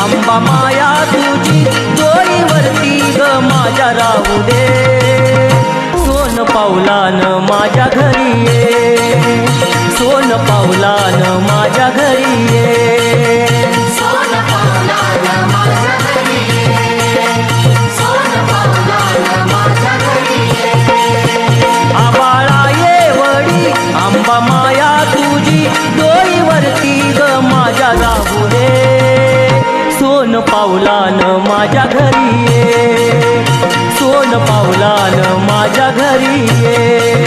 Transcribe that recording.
आंबा माया तुझी डोईवरती ग माझ्या राहू दे सोन पावलान माझ्या घरी ये सोन पावलान माझ्या घरी ये सोन पावलान माझ्या घरी ये सोन पावलान माझ्या घरी ये आबाळा ये वडी आंबा माया तुझी डोईवरती ग माझ्या राहू दे सोन पावलान माझ्या घरी ये सोन पावलान माझ्या घरी ये